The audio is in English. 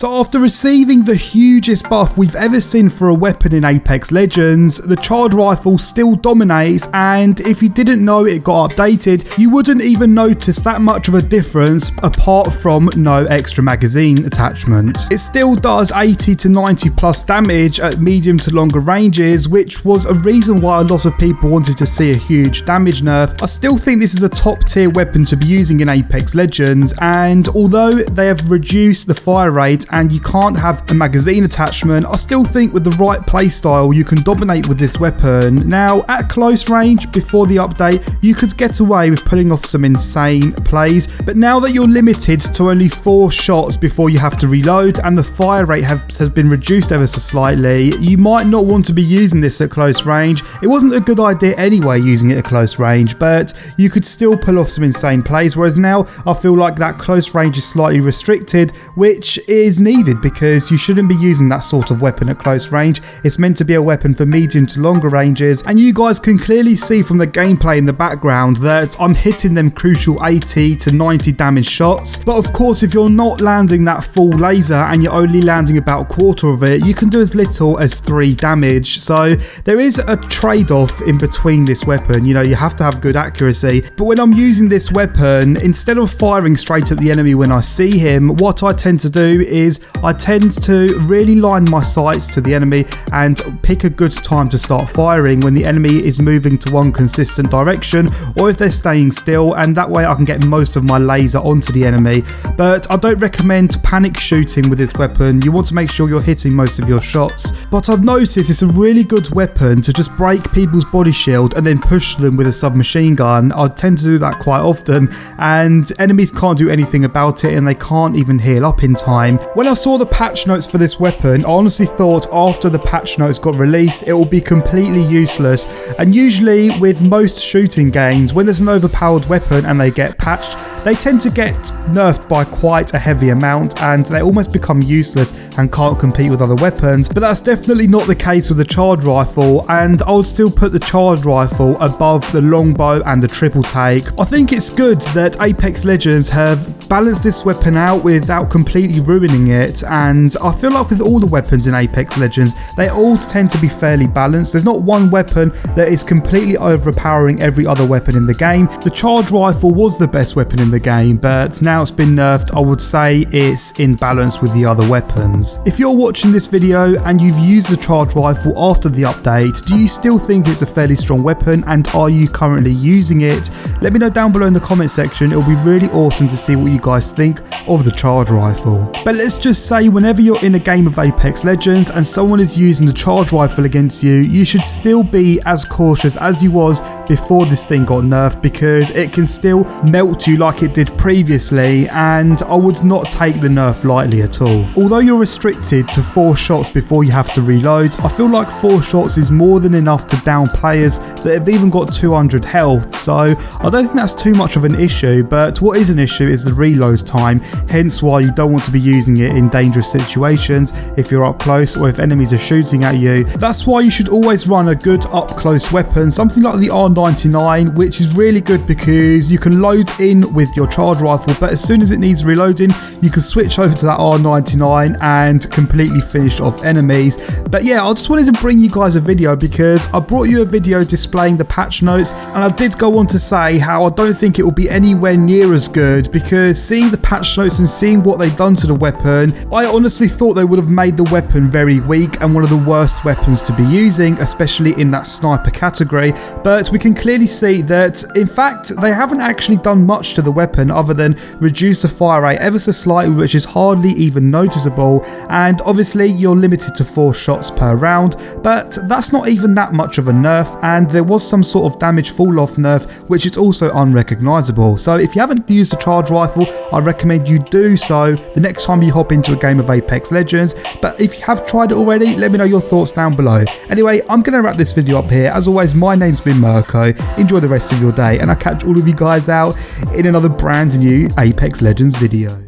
So after receiving the hugest buff we've ever seen for a weapon in Apex Legends, the charged rifle still dominates, and if you didn't know it got updated, you wouldn't even notice that much of a difference apart from no extra magazine attachment. It still does 80 to 90 plus damage at medium to longer ranges, which was a reason why a lot of people wanted to see a huge damage nerf. I still think this is a top tier weapon to be using in Apex Legends, and although they have reduced the fire rate and you can't have a magazine attachment, I still think with the right playstyle you can dominate with this weapon. Now at close range before the update you could get away with pulling off some insane plays, but now that you're limited to only 4 shots before you have to reload and the fire rate has been reduced ever so slightly, you might not want to be using this at close range. It wasn't a good idea anyway using it at close range, but you could still pull off some insane plays, whereas now I feel like that close range is slightly restricted, which is needed because you shouldn't be using that sort of weapon at close range. It's meant to be a weapon for medium to longer ranges, and you guys can clearly see from the gameplay in the background that I'm hitting them crucial 80 to 90 damage shots. But of course, if you're not landing that full laser and you're only landing about a quarter of it, you can do as little as 3 damage. So there is a trade-off in between this weapon. You know, you have to have good accuracy, but when I'm using this weapon, instead of firing straight at the enemy when I see him, what I tend to do is I tend to really line my sights to the enemy and pick a good time to start firing when the enemy is moving to one consistent direction, or if they're staying still, and that way I can get most of my laser onto the enemy. But I don't recommend panic shooting with this weapon. You want to make sure you're hitting most of your shots. But I've noticed it's a really good weapon to just break people's body shield and then push them with a submachine gun. I tend to do that quite often, and enemies can't do anything about it and they can't even heal up in time. When I saw the patch notes for this weapon, I honestly thought after the patch notes got released it will be completely useless, and usually with most shooting games, when there's an overpowered weapon and they get patched, they tend to get nerfed by quite a heavy amount and they almost become useless and can't compete with other weapons. But that's definitely not the case with the charged rifle, and I would still put the charged rifle above the longbow and the triple take. I think it's good that Apex Legends have balanced this weapon out without completely ruining it, and I feel like with all the weapons in Apex Legends they all tend to be fairly balanced. There's not one weapon that is completely overpowering every other weapon in the game. The charged rifle was the best weapon in the game, but now it's been nerfed. I would say it's in balance with the other weapons. If you're watching this video and you've used the charged rifle after the update, do you still think it's a fairly strong weapon, and are you currently using it? Let me know down below in the comment section. It'll be really awesome to see what you guys think of the charged rifle. But let's just say whenever you're in a game of Apex Legends and someone is using the charged rifle against you, you should still be as cautious as you was before this thing got nerfed, because it can still melt you like it did previously, and I would not take the nerf lightly at all. Although you're restricted to 4 shots before you have to reload, I feel like 4 shots is more than enough to down players that have even got 200 health, so I don't think that's too much of an issue. But what is an issue is the reload time, hence why you don't want to be using it in dangerous situations if you're up close or if enemies are shooting at you. That's why you should always run a good up close weapon, something like the R99, which is really good because you can load in with your charged rifle, but as soon as it needs reloading you can switch over to that R99 and completely finish off enemies. But yeah, I just wanted to bring you guys a video because I brought you a video displaying the patch notes, and I did go on to say how I don't think it will be anywhere near as good, because seeing the patch notes and seeing what they've done to the weapon, I honestly thought they would have made the weapon very weak and one of the worst weapons to be using, especially in that sniper category. But we can clearly see that in fact they haven't actually done much to the weapon other than reduce the fire rate ever so slightly, which is hardly even noticeable, and obviously you're limited to 4 shots per round, but that's not even that much of a nerf, and there was some sort of damage fall off nerf which is also unrecognizable. So if you haven't used the charged rifle, I recommend you do so the next time you hop into a game of Apex Legends. But if you have tried it already, let me know your thoughts down below. Anyway, I'm going to wrap this video up here. As always, my name's been Mirko. Enjoy the rest of your day, and I'll catch all of you guys out in another brand new Apex Legends video.